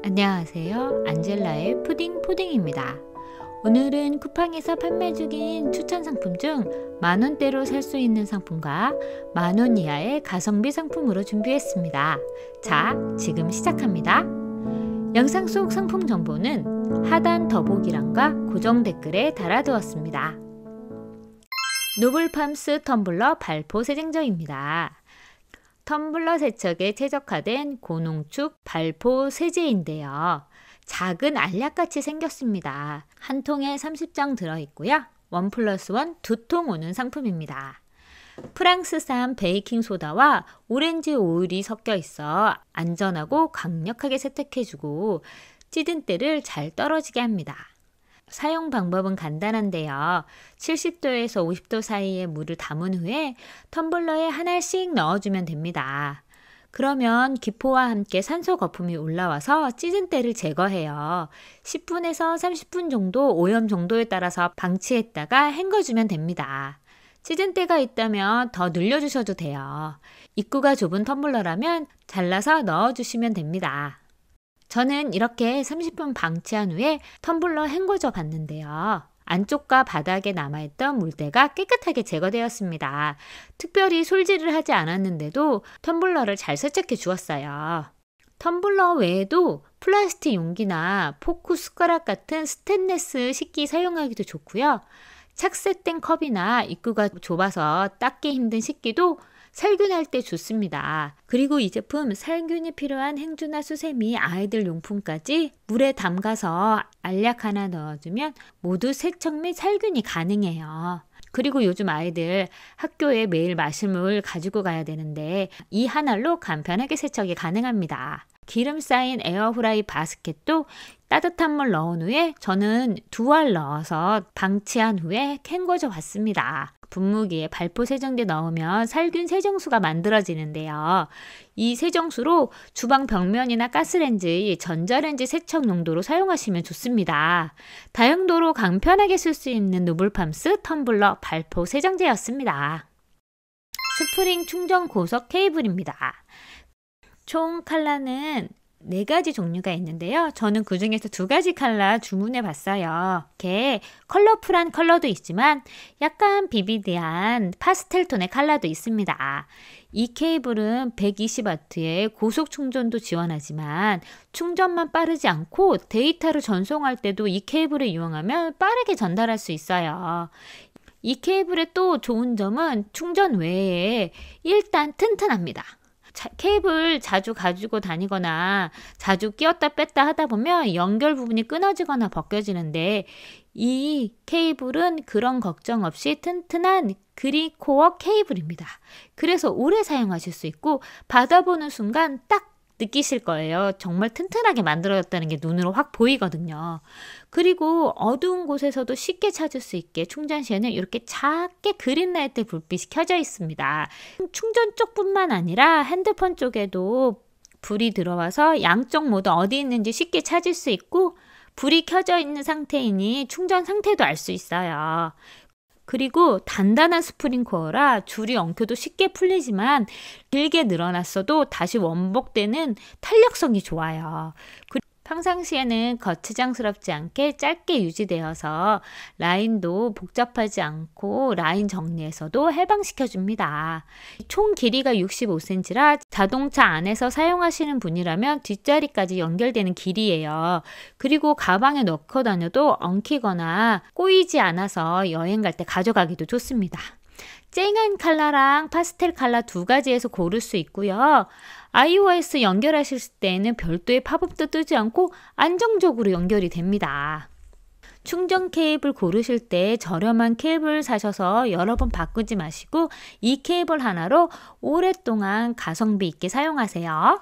안녕하세요. 안젤라의 푸딩입니다. 오늘은 쿠팡에서 판매 중인 추천 상품 중 만원대로 살 수 있는 상품과 만원 이하의 가성비 상품으로 준비했습니다. 자, 지금 시작합니다. 영상 속 상품 정보는 하단 더보기란과 고정 댓글에 달아두었습니다. 노블팜스 텀블러 발포 세정제입니다. 텀블러 세척에 최적화된 고농축 발포 세제인데요. 작은 알약같이 생겼습니다. 한 통에 30장 들어있고요. 1+1 2통 오는 상품입니다. 프랑스산 베이킹소다와 오렌지 오일이 섞여 있어 안전하고 강력하게 세탁해주고 찌든 때를 잘 떨어지게 합니다. 사용 방법은 간단한데요. 70도에서 50도 사이에 물을 담은 후에 텀블러에 하나씩 넣어주면 됩니다. 그러면 기포와 함께 산소 거품이 올라와서 찌든 때를 제거해요. 10분에서 30분 정도 오염 정도에 따라서 방치했다가 헹궈주면 됩니다. 찌든 때가 있다면 더 늘려주셔도 돼요. 입구가 좁은 텀블러라면 잘라서 넣어주시면 됩니다. 저는 이렇게 30분 방치한 후에 텀블러 헹궈줘 봤는데요. 안쪽과 바닥에 남아있던 물때가 깨끗하게 제거되었습니다. 특별히 솔질을 하지 않았는데도 텀블러를 잘 세척해 주었어요. 텀블러 외에도 플라스틱 용기나 포크, 숟가락 같은 스테인리스 식기 사용하기도 좋고요. 착색된 컵이나 입구가 좁아서 닦기 힘든 식기도 살균할 때 좋습니다. 그리고 이 제품 살균이 필요한 행주나 수세미, 아이들 용품까지 물에 담가서 알약 하나 넣어주면 모두 세척 및 살균이 가능해요. 그리고 요즘 아이들 학교에 매일 마실 물 가지고 가야 되는데 이 한 알로 간편하게 세척이 가능합니다. 기름 쌓인 에어프라이 바스켓도 따뜻한 물 넣은 후에 저는 2알 넣어서 방치한 후에 헹궈줘 봤습니다. 분무기에 발포 세정제 넣으면 살균 세정수가 만들어지는데요. 이 세정수로 주방 벽면이나 가스레인지, 전자레인지 세척 용도로 사용하시면 좋습니다. 다용도로 간편하게 쓸 수 있는 노블팜스 텀블러 발포 세정제였습니다. 스프링 충전 고속 케이블입니다. 총 컬러는 4가지 종류가 있는데요. 저는 그 중에서 2가지 컬러 주문해 봤어요. 이렇게 컬러풀한 컬러도 있지만 약간 비비드한 파스텔 톤의 컬러도 있습니다. 이 케이블은 120W의 고속 충전도 지원하지만 충전만 빠르지 않고 데이터를 전송할 때도 이 케이블을 이용하면 빠르게 전달할 수 있어요. 이 케이블의 또 좋은 점은 충전 외에 일단 튼튼합니다. 케이블 자주 가지고 다니거나 자주 끼웠다 뺐다 하다 보면 연결 부분이 끊어지거나 벗겨지는데 이 케이블은 그런 걱정 없이 튼튼한 그리코어 케이블입니다. 그래서 오래 사용하실 수 있고 받아보는 순간 딱 느끼실 거예요. 정말 튼튼하게 만들어졌다는 게 눈으로 확 보이거든요. 그리고 어두운 곳에서도 쉽게 찾을 수 있게 충전 시에는 이렇게 작게 그린라이트 불빛이 켜져 있습니다. 충전 쪽뿐만 아니라 핸드폰 쪽에도 불이 들어와서 양쪽 모두 어디 있는지 쉽게 찾을 수 있고 불이 켜져 있는 상태이니 충전 상태도 알 수 있어요. 그리고 단단한 스프링 코어라 줄이 엉켜도 쉽게 풀리지만 길게 늘어났어도 다시 원복되는 탄력성이 좋아요. 평상시에는 거치장스럽지 않게 짧게 유지되어서 라인도 복잡하지 않고 라인 정리에서도 해방시켜줍니다. 총 길이가 65cm라 자동차 안에서 사용하시는 분이라면 뒷자리까지 연결되는 길이에요. 그리고 가방에 넣고 다녀도 엉키거나 꼬이지 않아서 여행 갈 때 가져가기도 좋습니다. 쨍한 컬러랑 파스텔 컬러 2가지에서 고를 수 있고요. iOS 연결하실 때에는 별도의 팝업도 뜨지 않고 안정적으로 연결이 됩니다. 충전 케이블 고르실 때 저렴한 케이블 사셔서 여러 번 바꾸지 마시고 이 케이블 하나로 오랫동안 가성비 있게 사용하세요.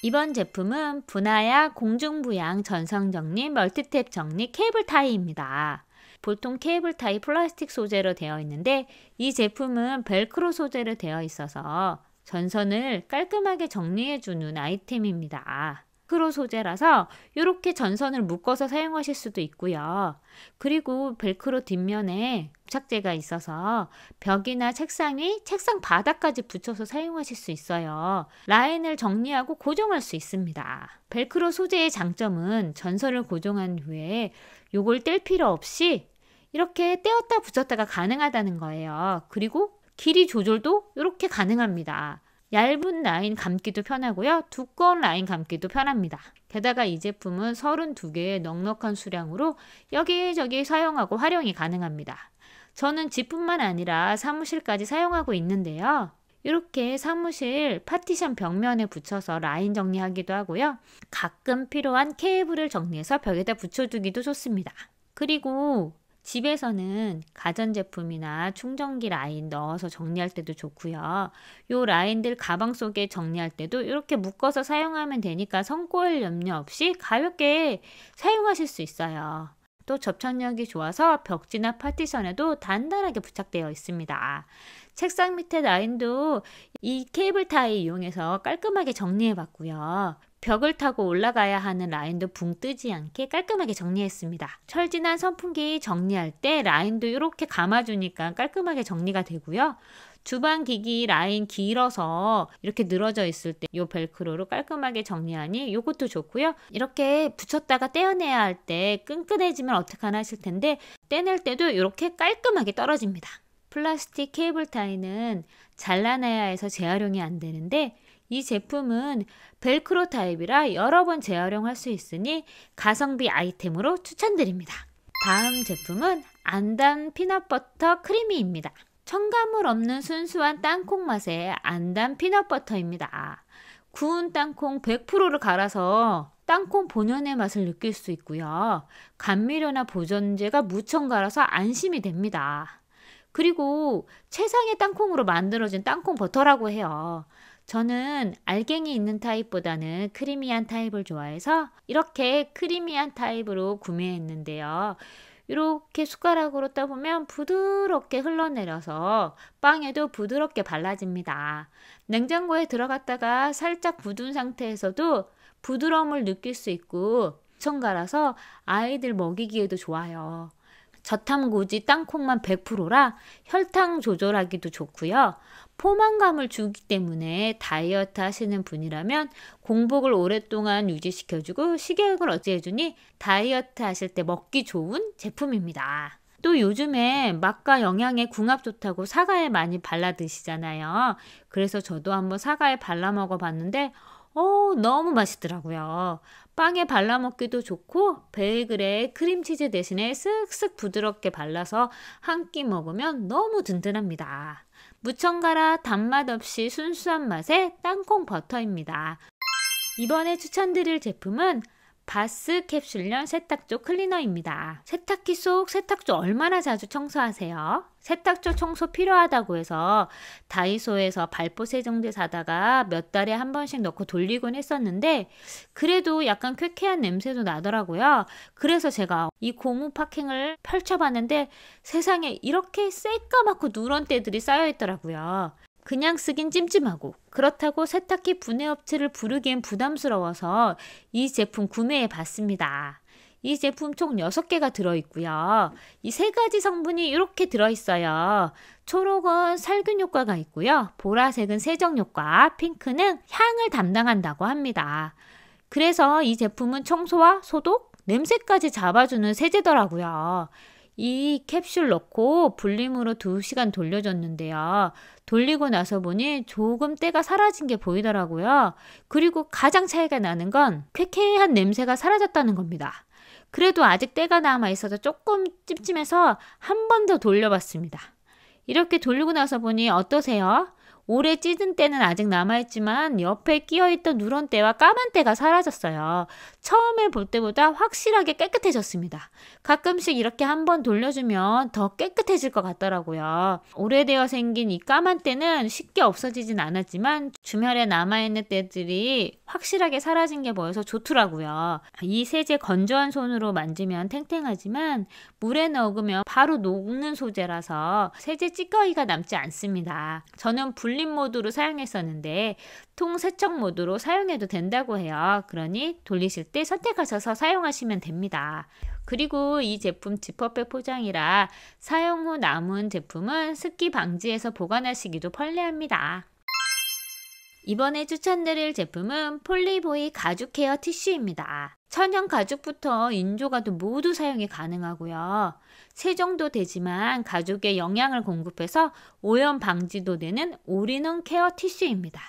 이번 제품은 분화약 공중부양 전선정리 멀티탭 정리 케이블 타이입니다. 보통 케이블 타이 플라스틱 소재로 되어 있는데 이 제품은 벨크로 소재로 되어 있어서 전선을 깔끔하게 정리해주는 아이템입니다. 벨크로 소재라서 이렇게 전선을 묶어서 사용하실 수도 있고요. 그리고 벨크로 뒷면에 부착재가 있어서 벽이나 책상 위, 책상 바닥까지 붙여서 사용하실 수 있어요. 라인을 정리하고 고정할 수 있습니다. 벨크로 소재의 장점은 전선을 고정한 후에 요걸 뗄 필요 없이 이렇게 떼었다 붙였다가 가능하다는 거예요. 그리고 길이 조절도 이렇게 가능합니다. 얇은 라인 감기도 편하고요. 두꺼운 라인 감기도 편합니다. 게다가 이 제품은 32개의 넉넉한 수량으로 여기저기 사용하고 활용이 가능합니다. 저는 집뿐만 아니라 사무실까지 사용하고 있는데요. 이렇게 사무실 파티션 벽면에 붙여서 라인 정리하기도 하고요. 가끔 필요한 케이블을 정리해서 벽에다 붙여두기도 좋습니다. 그리고 집에서는 가전제품이나 충전기 라인 넣어서 정리할 때도 좋고요. 요 라인들 가방 속에 정리할 때도 이렇게 묶어서 사용하면 되니까 손꼬일 염려 없이 가볍게 사용하실 수 있어요. 또 접착력이 좋아서 벽지나 파티션에도 단단하게 부착되어 있습니다. 책상 밑에 라인도 이 케이블 타이 이용해서 깔끔하게 정리해 봤고요. 벽을 타고 올라가야 하는 라인도 붕 뜨지 않게 깔끔하게 정리했습니다. 철진한 선풍기 정리할 때 라인도 이렇게 감아주니까 깔끔하게 정리가 되고요. 주방 기기 라인 길어서 이렇게 늘어져 있을 때 이 벨크로로 깔끔하게 정리하니 이것도 좋고요. 이렇게 붙였다가 떼어내야 할 때 끈끈해지면 어떡하나 하실 텐데 떼낼 때도 이렇게 깔끔하게 떨어집니다. 플라스틱 케이블 타이는 잘라내야 해서 재활용이 안 되는데 이 제품은 벨크로 타입이라 여러 번 재활용할 수 있으니 가성비 아이템으로 추천드립니다. 다음 제품은 안단 피넛버터 크리미입니다. 첨가물 없는 순수한 땅콩 맛의 안단 피넛버터입니다. 구운 땅콩 100%를 갈아서 땅콩 본연의 맛을 느낄 수 있고요. 감미료나 보존제가 무첨가라서 안심이 됩니다. 그리고 최상의 땅콩으로 만들어진 땅콩 버터라고 해요. 저는 알갱이 있는 타입보다는 크리미한 타입을 좋아해서 이렇게 크리미한 타입으로 구매했는데요. 이렇게 숟가락으로 떠보면 부드럽게 흘러내려서 빵에도 부드럽게 발라집니다. 냉장고에 들어갔다가 살짝 굳은 상태에서도 부드러움을 느낄 수 있고 첨가라서 아이들 먹이기에도 좋아요. 저탄고지 땅콩만 100%라 혈당 조절하기도 좋고요. 포만감을 주기 때문에 다이어트 하시는 분이라면 공복을 오랫동안 유지시켜주고 식욕을 어찌해주니 다이어트 하실 때 먹기 좋은 제품입니다. 또 요즘에 맛과 영양에 궁합 좋다고 사과에 많이 발라 드시잖아요. 그래서 저도 한번 사과에 발라 먹어봤는데 너무 맛있더라고요. 빵에 발라 먹기도 좋고 베이글에 크림치즈 대신에 쓱쓱 부드럽게 발라서 한 끼 먹으면 너무 든든합니다. 무첨가라 단맛 없이 순수한 맛의 땅콩 버터입니다. 이번에 추천드릴 제품은 바스 캡슐형 세탁조 클리너입니다. 세탁기 속 세탁조 얼마나 자주 청소하세요? 세탁조 청소 필요하다고 해서 다이소에서 발포 세정제 사다가 몇 달에 한 번씩 넣고 돌리곤 했었는데 그래도 약간 쾌쾌한 냄새도 나더라고요. 그래서 제가 이 고무 파킹을 펼쳐봤는데 세상에 이렇게 새까맣고 누런 때들이 쌓여있더라고요. 그냥 쓰긴 찜찜하고 그렇다고 세탁기 분해업체를 부르기엔 부담스러워서 이 제품 구매해 봤습니다. 이 제품 총 6개가 들어있고요. 이 3가지 성분이 이렇게 들어있어요. 초록은 살균 효과가 있고요. 보라색은 세정 효과, 핑크는 향을 담당한다고 합니다. 그래서 이 제품은 청소와 소독, 냄새까지 잡아주는 세제더라고요. 이 캡슐 넣고 불림으로 2시간 돌려줬는데요. 돌리고 나서 보니 조금 때가 사라진 게 보이더라고요. 그리고 가장 차이가 나는 건 쾌쾌한 냄새가 사라졌다는 겁니다. 그래도 아직 때가 남아 있어서 조금 찜찜해서 한 번 더 돌려봤습니다. 이렇게 돌리고 나서 보니 어떠세요? 오래 찌든 때는 아직 남아있지만 옆에 끼어있던 누런 때와 까만 때가 사라졌어요. 처음에 볼 때보다 확실하게 깨끗해졌습니다. 가끔씩 이렇게 한번 돌려주면 더 깨끗해질 것 같더라고요. 오래되어 생긴 이 까만 때는 쉽게 없어지진 않았지만 주변에 남아있는 때들이 확실하게 사라진 게 보여서 좋더라고요. 이 세제 건조한 손으로 만지면 탱탱하지만 물에 넣으면 바로 녹는 소재라서 세제 찌꺼기가 남지 않습니다. 저는 돌림 모드로 사용했었는데 통세척 모드로 사용해도 된다고 해요. 그러니 돌리실 때 선택하셔서 사용하시면 됩니다. 그리고 이 제품 지퍼백 포장이라 사용 후 남은 제품은 습기 방지해서 보관하시기도 편리합니다. 이번에 추천드릴 제품은 폴리보이 가죽 케어 티슈입니다. 천연 가죽부터 인조가도 모두 사용이 가능하고요. 세정도 되지만 가죽에 영양을 공급해서 오염 방지도 되는 올인원 케어 티슈입니다.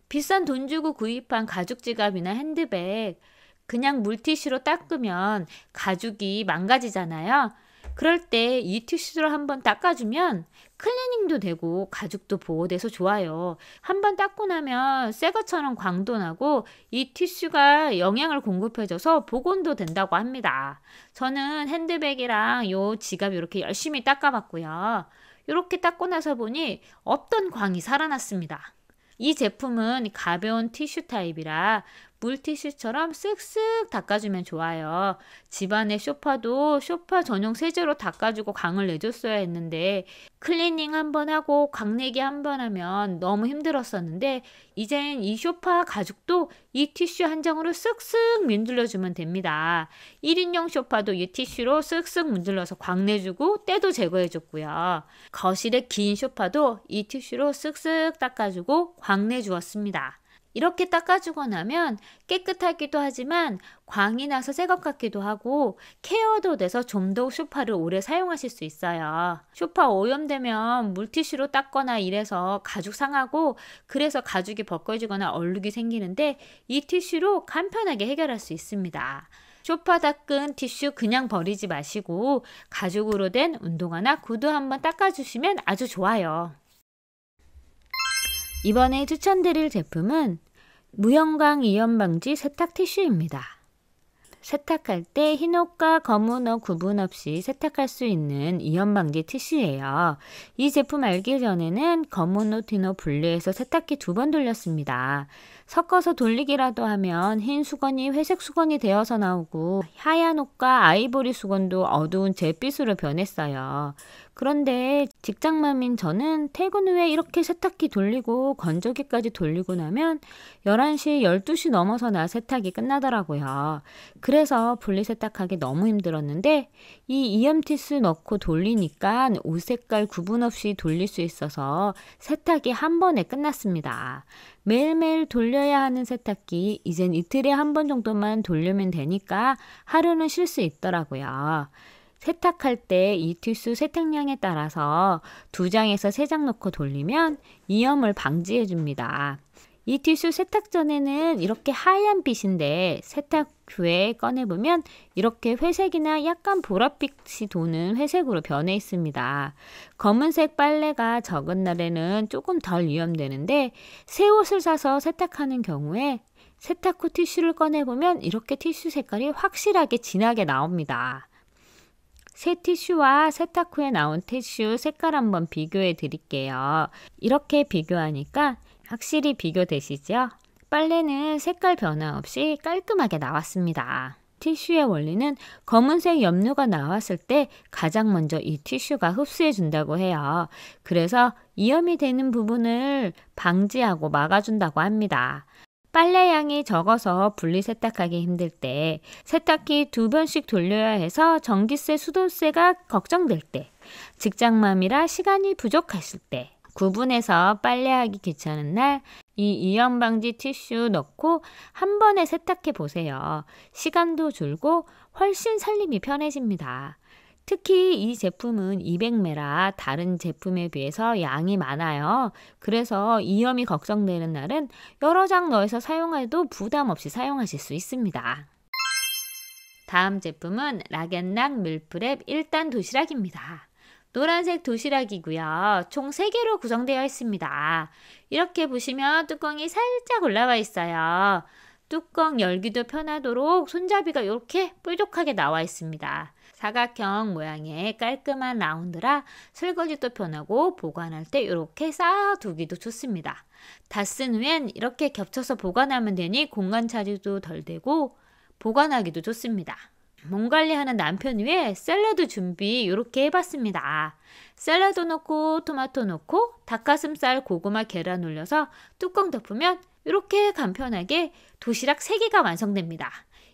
비싼 돈 주고 구입한 가죽 지갑이나 핸드백, 그냥 물티슈로 닦으면 가죽이 망가지잖아요. 그럴 때 이 티슈로 한번 닦아주면 클리닝도 되고 가죽도 보호돼서 좋아요. 한번 닦고 나면 새 것처럼 광도 나고 이 티슈가 영양을 공급해줘서 복원도 된다고 합니다. 저는 핸드백이랑 요 지갑 이렇게 열심히 닦아봤고요. 이렇게 닦고 나서 보니 없던 광이 살아났습니다. 이 제품은 가벼운 티슈 타입이라 물티슈처럼 쓱쓱 닦아주면 좋아요. 집안의 소파도 소파 전용 세제로 닦아주고 광을 내줬어야 했는데 클리닝 한번 하고 광내기 한번 하면 너무 힘들었었는데 이젠 이 소파 가죽도 이 티슈 한 장으로 쓱쓱 문질러주면 됩니다. 1인용 소파도 이 티슈로 쓱쓱 문질러서 광내주고 때도 제거해줬고요. 거실의 긴 소파도 이 티슈로 쓱쓱 닦아주고 광내주었습니다. 이렇게 닦아주고 나면 깨끗하기도 하지만 광이 나서 새 것 같기도 하고 케어도 돼서 좀 더 소파를 오래 사용하실 수 있어요. 소파 오염되면 물티슈로 닦거나 이래서 가죽 상하고 그래서 가죽이 벗겨지거나 얼룩이 생기는데 이 티슈로 간편하게 해결할 수 있습니다. 소파 닦은 티슈 그냥 버리지 마시고 가죽으로 된 운동화나 구두 한번 닦아주시면 아주 좋아요. 이번에 추천드릴 제품은 무형광 이염 방지 세탁 티슈입니다. 세탁할 때 흰옷과 검은옷 구분 없이 세탁할 수 있는 이염 방지 티슈예요. 이 제품 알기 전에는 검은옷, 흰옷 분리해서 세탁기 2번 돌렸습니다. 섞어서 돌리기라도 하면 흰 수건이 회색 수건이 되어서 나오고 하얀 옷과 아이보리 수건도 어두운 잿빛으로 변했어요. 그런데 직장맘인 저는 퇴근 후에 이렇게 세탁기 돌리고 건조기까지 돌리고 나면 11시, 12시 넘어서나 세탁이 끝나더라고요. 그래서 분리세탁하기 너무 힘들었는데 이 이염 티슈 넣고 돌리니까 옷 색깔 구분 없이 돌릴 수 있어서 세탁이 한 번에 끝났습니다. 매일매일 돌려야 하는 세탁기 이젠 이틀에 한 번 정도만 돌리면 되니까 하루는 쉴 수 있더라고요. 세탁할 때 이 티슈 세탁량에 따라서 2장에서 3장 넣고 돌리면 이염을 방지해 줍니다. 이 티슈 세탁 전에는 이렇게 하얀 빛인데 세탁 후에 꺼내보면 이렇게 회색이나 약간 보랏빛이 도는 회색으로 변해 있습니다. 검은색 빨래가 적은 날에는 조금 덜 이염되는데 새 옷을 사서 세탁하는 경우에 세탁 후 티슈를 꺼내보면 이렇게 티슈 색깔이 확실하게 진하게 나옵니다. 새 티슈와 세탁 후에 나온 티슈 색깔 한번 비교해 드릴게요. 이렇게 비교하니까 확실히 비교되시죠? 빨래는 색깔 변화 없이 깔끔하게 나왔습니다. 티슈의 원리는 검은색 염료가 나왔을 때 가장 먼저 이 티슈가 흡수해 준다고 해요. 그래서 이염이 되는 부분을 방지하고 막아준다고 합니다. 빨래 양이 적어서 분리 세탁하기 힘들 때 세탁기 2번씩 돌려야 해서 전기세, 수도세가 걱정될 때, 직장맘이라 시간이 부족하실 때, 구분해서 빨래하기 귀찮은 날 이 이염 방지 티슈 넣고 한 번에 세탁해 보세요. 시간도 줄고 훨씬 살림이 편해집니다. 특히 이 제품은 200ml 다른 제품에 비해서 양이 많아요. 그래서 이염이 걱정되는 날은 여러 장 넣어서 사용해도 부담 없이 사용하실 수 있습니다. 다음 제품은 락앤락 밀프렙 1단 도시락입니다. 노란색 도시락이고요. 총 3개로 구성되어 있습니다. 이렇게 보시면 뚜껑이 살짝 올라와 있어요. 뚜껑 열기도 편하도록 손잡이가 이렇게 뾰족하게 나와 있습니다. 사각형 모양의 깔끔한 라운드라 설거지도 편하고 보관할 때 이렇게 쌓아두기도 좋습니다. 다 쓴 후엔 이렇게 겹쳐서 보관하면 되니 공간 차지도 덜 되고 보관하기도 좋습니다. 몸 관리하는 남편 위해 샐러드 준비 이렇게 해봤습니다. 샐러드 넣고 토마토 넣고 닭가슴살, 고구마, 계란 올려서 뚜껑 덮으면 이렇게 간편하게 도시락 3개가 완성됩니다.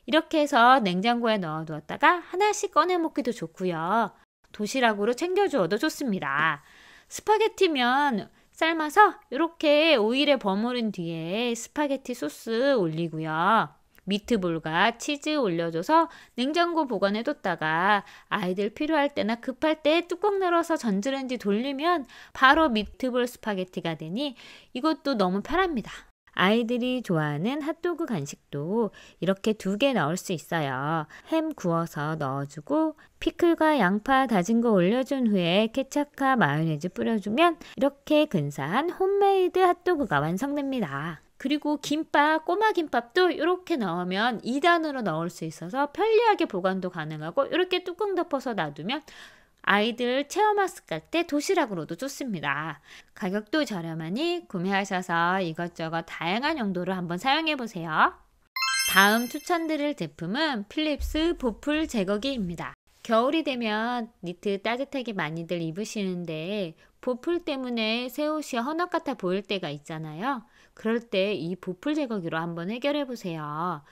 이렇게 해서 냉장고에 넣어두었다가 하나씩 꺼내 먹기도 좋고요. 도시락으로 챙겨 주어도 좋습니다. 스파게티면 삶아서 이렇게 오일에 버무린 뒤에 스파게티 소스 올리고요. 미트볼과 치즈 올려줘서 냉장고 보관해뒀다가 아이들 필요할 때나 급할 때 뚜껑 열어서 전자레인지 돌리면 바로 미트볼 스파게티가 되니 이것도 너무 편합니다. 아이들이 좋아하는 핫도그 간식도 이렇게 2개 넣을 수 있어요. 햄 구워서 넣어주고 피클과 양파 다진 거 올려준 후에 케첩과 마요네즈 뿌려주면 이렇게 근사한 홈메이드 핫도그가 완성됩니다. 그리고 김밥, 꼬마 김밥도 이렇게 넣으면 2단으로 넣을 수 있어서 편리하게 보관도 가능하고 이렇게 뚜껑 덮어서 놔두면 아이들 체험학습 갈 때 도시락으로도 좋습니다. 가격도 저렴하니 구매하셔서 이것저것 다양한 용도로 한번 사용해 보세요. 다음 추천드릴 제품은 필립스 보풀 제거기입니다. 겨울이 되면 니트 따뜻하게 많이들 입으시는데 보풀 때문에 새 옷이 헌옷 같아 보일 때가 있잖아요. 그럴 때 이 보풀 제거기로 한번 해결해 보세요.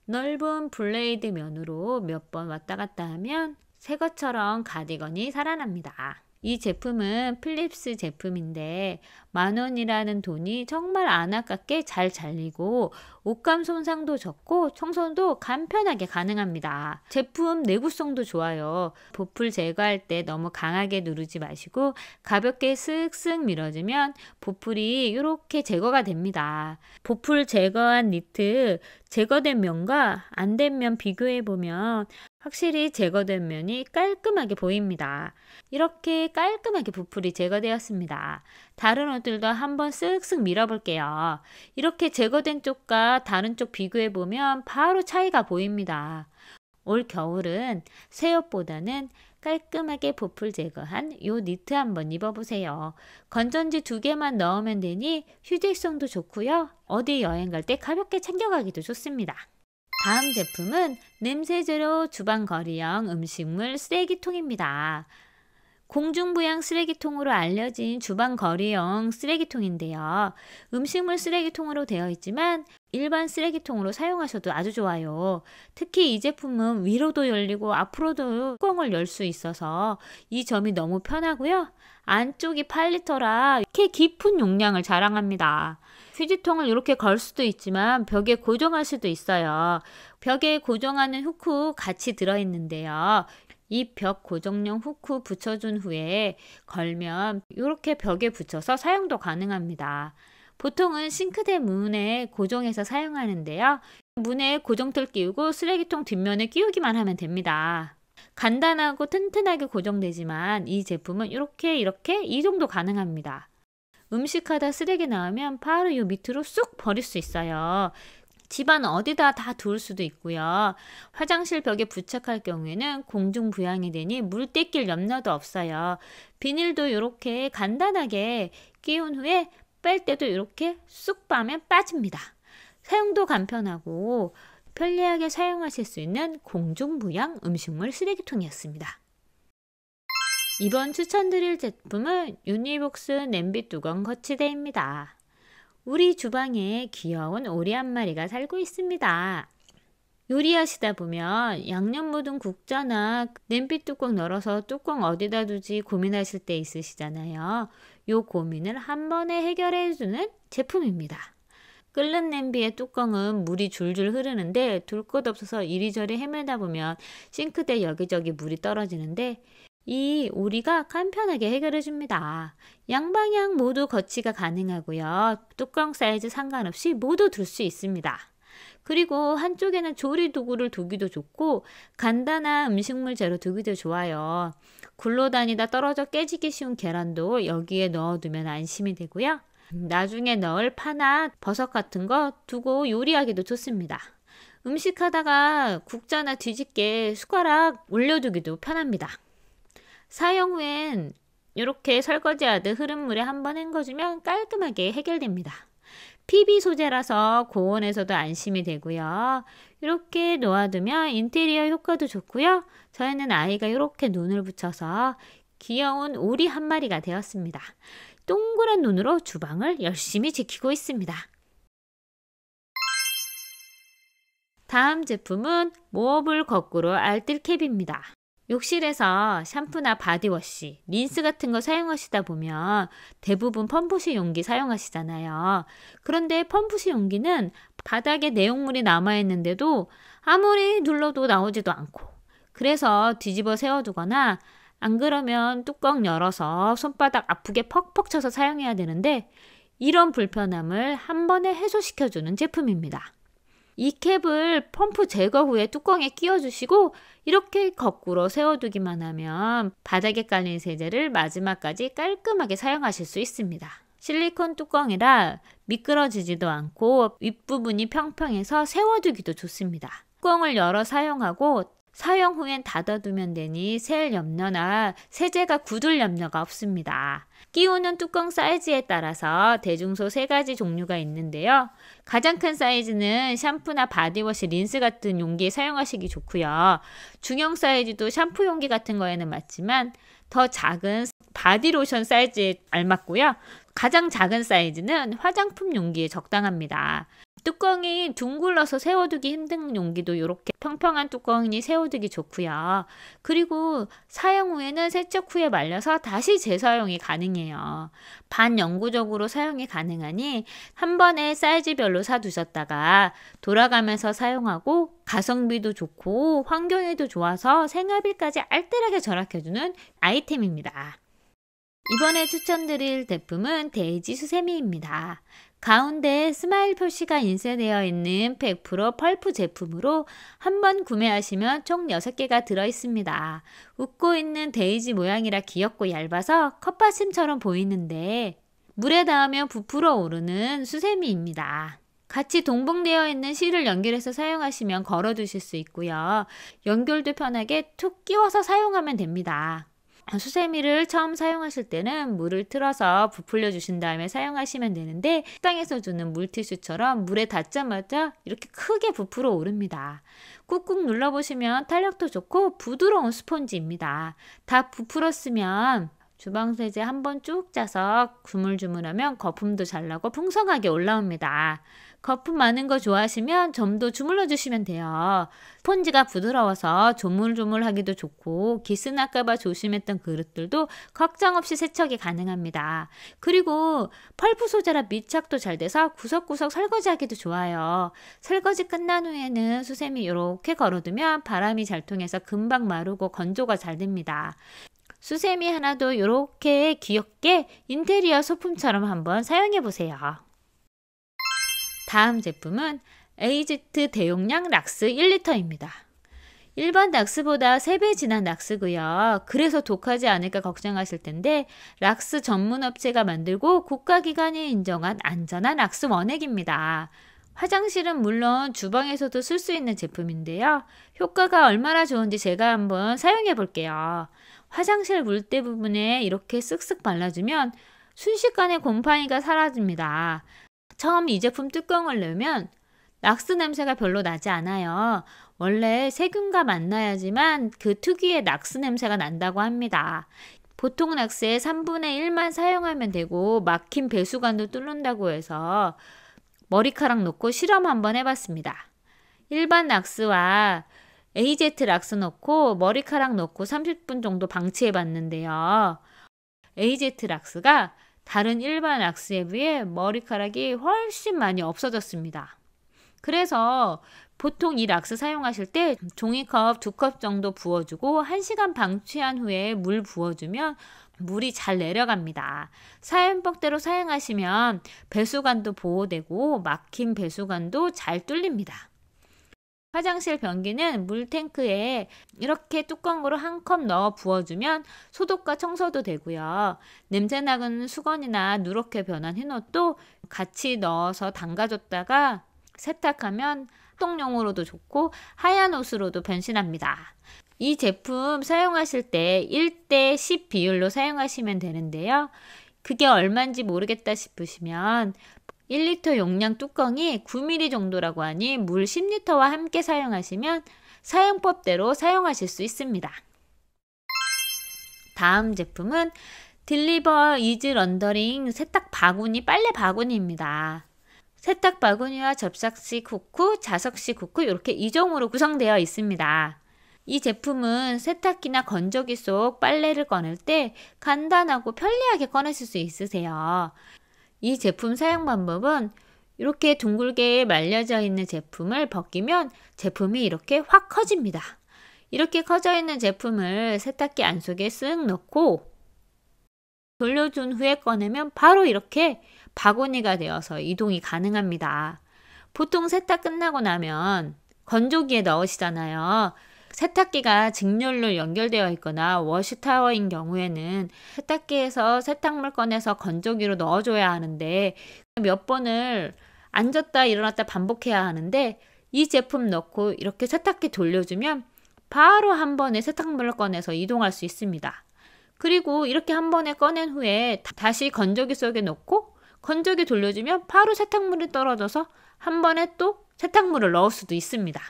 넓은 블레이드 면으로 몇 번 왔다 갔다 하면 새 것처럼 가디건이 살아납니다. 이 제품은 필립스 제품인데 10,000원이라는 돈이 정말 안 아깝게 잘 잘리고 옷감 손상도 적고 청소도 간편하게 가능합니다. 제품 내구성도 좋아요. 보풀 제거할 때 너무 강하게 누르지 마시고 가볍게 쓱쓱 밀어주면 보풀이 이렇게 제거가 됩니다. 보풀 제거한 니트 제거된 면과 안 된 면 비교해 보면 확실히 제거된 면이 깔끔하게 보입니다. 이렇게 깔끔하게 보풀이 제거되었습니다. 다른 옷들도 한번 쓱쓱 밀어볼게요. 이렇게 제거된 쪽과 다른 쪽 비교해보면 바로 차이가 보입니다. 올 겨울은 새 옷보다는 깔끔하게 보풀 제거한 요 니트 한번 입어보세요. 건전지 2개만 넣으면 되니 휴대성도 좋고요. 어디 여행 갈 때 가볍게 챙겨가기도 좋습니다. 다음 제품은 냄새제로 주방거리형 음식물 쓰레기통입니다. 공중부양 쓰레기통으로 알려진 주방거리형 쓰레기통인데요. 음식물 쓰레기통으로 되어 있지만 일반 쓰레기통으로 사용하셔도 아주 좋아요. 특히 이 제품은 위로도 열리고 앞으로도 뚜껑을 열 수 있어서 이 점이 너무 편하고요. 안쪽이 8리터라 이렇게 깊은 용량을 자랑합니다. 휴지통을 이렇게 걸 수도 있지만 벽에 고정할 수도 있어요. 벽에 고정하는 후크 같이 들어있는데요. 이 벽 고정용 후크 붙여준 후에 걸면 이렇게 벽에 붙여서 사용도 가능합니다. 보통은 싱크대 문에 고정해서 사용하는데요. 문에 고정틀 끼우고 쓰레기통 뒷면에 끼우기만 하면 됩니다. 간단하고 튼튼하게 고정되지만 이 제품은 이렇게 이 정도 가능합니다. 음식하다 쓰레기 나오면 바로 이 밑으로 쑥 버릴 수 있어요. 집안 어디다 다 두을 수도 있고요. 화장실 벽에 부착할 경우에는 공중 부양이 되니 물 떼낄 염려도 없어요. 비닐도 이렇게 간단하게 끼운 후에 뺄 때도 이렇게 쑥 빠면 빠집니다. 사용도 간편하고 편리하게 사용하실 수 있는 공중 부양 음식물 쓰레기통이었습니다. 이번 추천드릴 제품은 유니복스 냄비 뚜껑 거치대입니다. 우리 주방에 귀여운 오리 한 마리가 살고 있습니다. 요리하시다 보면 양념 묻은 국자나 냄비 뚜껑 열어서 뚜껑 어디다 두지 고민하실 때 있으시잖아요. 요 고민을 한 번에 해결해주는 제품입니다. 끓는 냄비의 뚜껑은 물이 줄줄 흐르는데 둘 것 없어서 이리저리 헤매다 보면 싱크대 여기저기 물이 떨어지는데 이 오리가 간편하게 해결해 줍니다. 양방향 모두 거치가 가능하고요. 뚜껑 사이즈 상관없이 모두 둘 수 있습니다. 그리고 한쪽에는 조리 도구를 두기도 좋고 간단한 음식물 재료 두기도 좋아요. 굴러다니다 떨어져 깨지기 쉬운 계란도 여기에 넣어두면 안심이 되고요. 나중에 넣을 파나 버섯 같은 거 두고 요리하기도 좋습니다. 음식하다가 국자나 뒤집게 숟가락 올려두기도 편합니다. 사용 후엔 이렇게 설거지하듯 흐른 물에 한번 헹궈주면 깔끔하게 해결됩니다. PB 소재라서 고온에서도 안심이 되고요. 이렇게 놓아두면 인테리어 효과도 좋고요. 저희는 아이가 이렇게 눈을 붙여서 귀여운 오리 한 마리가 되었습니다. 동그란 눈으로 주방을 열심히 지키고 있습니다. 다음 제품은 모어블 거꾸로 알뜰캡입니다. 욕실에서 샴푸나 바디워시, 린스 같은 거 사용하시다 보면 대부분 펌프식 용기 사용하시잖아요. 그런데 펌프식 용기는 바닥에 내용물이 남아있는데도 아무리 눌러도 나오지도 않고, 그래서 뒤집어 세워두거나 안 그러면 뚜껑 열어서 손바닥 아프게 퍽퍽 쳐서 사용해야 되는데, 이런 불편함을 한 번에 해소시켜주는 제품입니다. 이 캡을 펌프 제거 후에 뚜껑에 끼워주시고 이렇게 거꾸로 세워두기만 하면 바닥에 깔린 세제를 마지막까지 깔끔하게 사용하실 수 있습니다. 실리콘 뚜껑이라 미끄러지지도 않고 윗부분이 평평해서 세워두기도 좋습니다. 뚜껑을 열어 사용하고 사용 후엔 닫아두면 되니 셀 염려나 세제가 굳을 염려가 없습니다. 끼우는 뚜껑 사이즈에 따라서 대중소 3가지 종류가 있는데요. 가장 큰 사이즈는 샴푸나 바디워시, 린스 같은 용기에 사용하시기 좋고요. 중형 사이즈도 샴푸 용기 같은 거에는 맞지만 더 작은 바디로션 사이즈에 알맞고요. 가장 작은 사이즈는 화장품 용기에 적당합니다. 뚜껑이 둥글러서 세워두기 힘든 용기도 이렇게 평평한 뚜껑이 세워두기 좋고요. 그리고 사용 후에는 세척 후에 말려서 다시 재사용이 가능해요. 반영구적으로 사용이 가능하니 한 번에 사이즈별로 사두셨다가 돌아가면서 사용하고 가성비도 좋고 환경에도 좋아서 생활비까지 알뜰하게 절약해주는 아이템입니다. 이번에 추천드릴 제품은 데이지 수세미입니다. 가운데 스마일 표시가 인쇄되어 있는 100% 펄프 제품으로 한 번 구매하시면 총 6개가 들어있습니다. 웃고 있는 데이지 모양이라 귀엽고 얇아서 컵받침처럼 보이는데 물에 닿으면 부풀어 오르는 수세미입니다. 같이 동봉되어 있는 실을 연결해서 사용하시면 걸어두실 수 있고요. 연결도 편하게 툭 끼워서 사용하면 됩니다. 수세미를 처음 사용하실 때는 물을 틀어서 부풀려 주신 다음에 사용하시면 되는데, 식당에서 주는 물티슈처럼 물에 닿자마자 이렇게 크게 부풀어 오릅니다. 꾹꾹 눌러보시면 탄력도 좋고 부드러운 스펀지입니다. 다 부풀었으면 주방세제 한번 쭉 짜서 주물주물하면 거품도 잘 나고 풍성하게 올라옵니다. 거품 많은 거 좋아하시면 점도 주물러 주시면 돼요. 스펀지가 부드러워서 조물조물하기도 좋고 기스 날까봐 조심했던 그릇들도 걱정 없이 세척이 가능합니다. 그리고 펄프 소재라 밀착도 잘 돼서 구석구석 설거지하기도 좋아요. 설거지 끝난 후에는 수세미 이렇게 걸어두면 바람이 잘 통해서 금방 마르고 건조가 잘 됩니다. 수세미 하나도 이렇게 귀엽게 인테리어 소품처럼 한번 사용해 보세요. 다음 제품은 AZ 대용량 락스 1리터입니다. 일반 락스보다 3배 진한 락스고요. 그래서 독하지 않을까 걱정하실 텐데 락스 전문 업체가 만들고 국가기관이 인정한 안전한 락스 원액입니다. 화장실은 물론 주방에서도 쓸 수 있는 제품인데요. 효과가 얼마나 좋은지 제가 한번 사용해 볼게요. 화장실 물때 부분에 이렇게 쓱쓱 발라주면 순식간에 곰팡이가 사라집니다. 처음 이 제품 뚜껑을 열면 락스 냄새가 별로 나지 않아요. 원래 세균과 만나야지만 그 특유의 락스 냄새가 난다고 합니다. 보통 락스의 3분의 1만 사용하면 되고 막힌 배수관도 뚫는다고 해서 머리카락 넣고 실험 한번 해봤습니다. 일반 락스와 AZ 락스 넣고 머리카락 넣고 30분 정도 방치해 봤는데요. AZ 락스가 다른 일반 락스에 비해 머리카락이 훨씬 많이 없어졌습니다. 그래서 보통 이 락스 사용하실 때 종이컵 2컵 정도 부어주고 1시간 방치한 후에 물 부어주면 물이 잘 내려갑니다. 사용법대로 사용하시면 배수관도 보호되고 막힌 배수관도 잘 뚫립니다. 화장실 변기는 물탱크에 이렇게 뚜껑으로 1컵 넣어 부어주면 소독과 청소도 되고요. 냄새나는 수건이나 누렇게 변한 흰옷도 같이 넣어서 담가줬다가 세탁하면 활동용으로도 좋고 하얀 옷으로도 변신합니다. 이 제품 사용하실 때 1대10 비율로 사용하시면 되는데요. 그게 얼마인지 모르겠다 싶으시면 1리터 용량 뚜껑이 9mm 정도라고 하니 물 10리터와 함께 사용하시면 사용법대로 사용하실 수 있습니다. 다음 제품은 딜리버 이즈 런더링 세탁 바구니 빨래 바구니입니다. 세탁 바구니와 접착식 후크, 자석식 후크 이렇게 2종으로 구성되어 있습니다. 이 제품은 세탁기나 건조기 속 빨래를 꺼낼 때 간단하고 편리하게 꺼내실 수 있으세요. 이 제품 사용 방법은 이렇게 둥글게 말려져 있는 제품을 벗기면 제품이 이렇게 확 커집니다. 이렇게 커져 있는 제품을 세탁기 안속에 쓱 넣고 돌려준 후에 꺼내면 바로 이렇게 바구니가 되어서 이동이 가능합니다. 보통 세탁 끝나고 나면 건조기에 넣으시잖아요. 세탁기가 직렬로 연결되어 있거나 워시타워인 경우에는 세탁기에서 세탁물 꺼내서 건조기로 넣어줘야 하는데 몇 번을 앉았다 일어났다 반복해야 하는데 이 제품 넣고 이렇게 세탁기 돌려주면 바로 한 번에 세탁물을 꺼내서 이동할 수 있습니다. 그리고 이렇게 한 번에 꺼낸 후에 다시 건조기 속에 넣고 건조기 돌려주면 바로 세탁물이 떨어져서 한 번에 또 세탁물을 넣을 수도 있습니다.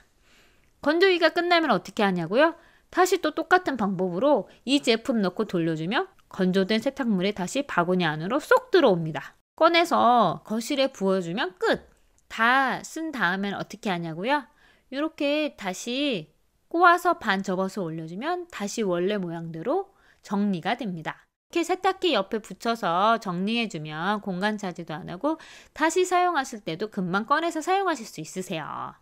건조기가 끝나면 어떻게 하냐고요? 다시 또 똑같은 방법으로 이 제품 넣고 돌려주면 건조된 세탁물이 다시 바구니 안으로 쏙 들어옵니다. 꺼내서 거실에 부어주면 끝! 다 쓴 다음엔 어떻게 하냐고요? 이렇게 다시 꼬아서 반 접어서 올려주면 다시 원래 모양대로 정리가 됩니다. 이렇게 세탁기 옆에 붙여서 정리해주면 공간 차지도 안 하고 다시 사용하실 때도 금방 꺼내서 사용하실 수 있으세요.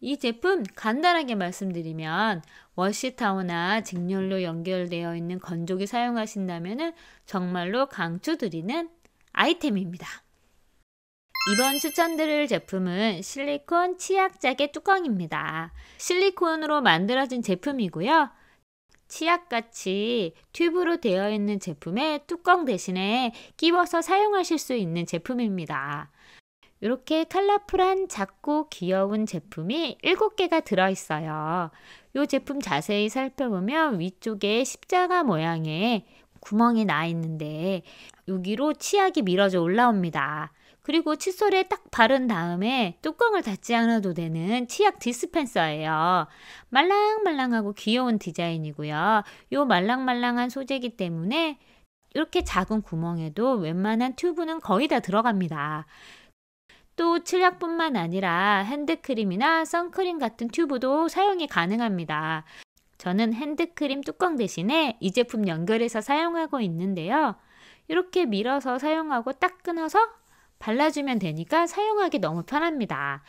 이 제품 간단하게 말씀드리면 워시타워나 직렬로 연결되어 있는 건조기 사용하신다면 정말로 강추드리는 아이템입니다. 이번 추천드릴 제품은 실리콘 치약 자개 뚜껑입니다. 실리콘으로 만들어진 제품이고요. 치약같이 튜브로 되어 있는 제품에 뚜껑 대신에 끼워서 사용하실 수 있는 제품입니다. 이렇게 컬러풀한 작고 귀여운 제품이 7개가 들어있어요. 이 제품 자세히 살펴보면 위쪽에 십자가 모양의 구멍이 나 있는데 여기로 치약이 밀어져 올라옵니다. 그리고 칫솔에 딱 바른 다음에 뚜껑을 닫지 않아도 되는 치약 디스펜서예요. 말랑말랑하고 귀여운 디자인이고요. 이 말랑말랑한 소재이기 때문에 이렇게 작은 구멍에도 웬만한 튜브는 거의 다 들어갑니다. 또 치약뿐만 아니라 핸드크림이나 선크림 같은 튜브도 사용이 가능합니다. 저는 핸드크림 뚜껑 대신에 이 제품 연결해서 사용하고 있는데요. 이렇게 밀어서 사용하고 딱 끊어서 발라주면 되니까 사용하기 너무 편합니다.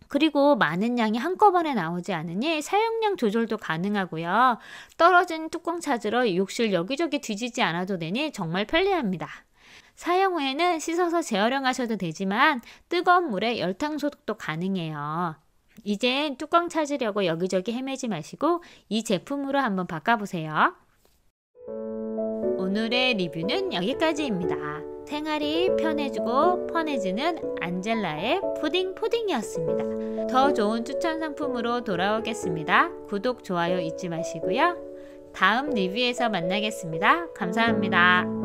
그리고 많은 양이 한꺼번에 나오지 않으니 사용량 조절도 가능하고요. 떨어진 뚜껑 찾으러 욕실 여기저기 뒤지지 않아도 되니 정말 편리합니다. 사용 후에는 씻어서 재활용하셔도 되지만 뜨거운 물에 열탕 소독도 가능해요. 이젠 뚜껑 찾으려고 여기저기 헤매지 마시고 이 제품으로 한번 바꿔보세요. 오늘의 리뷰는 여기까지입니다. 생활이 편해지고 펀해지는 안젤라의 푸딩이었습니다. 더 좋은 추천 상품으로 돌아오겠습니다. 구독, 좋아요 잊지 마시고요. 다음 리뷰에서 만나겠습니다. 감사합니다.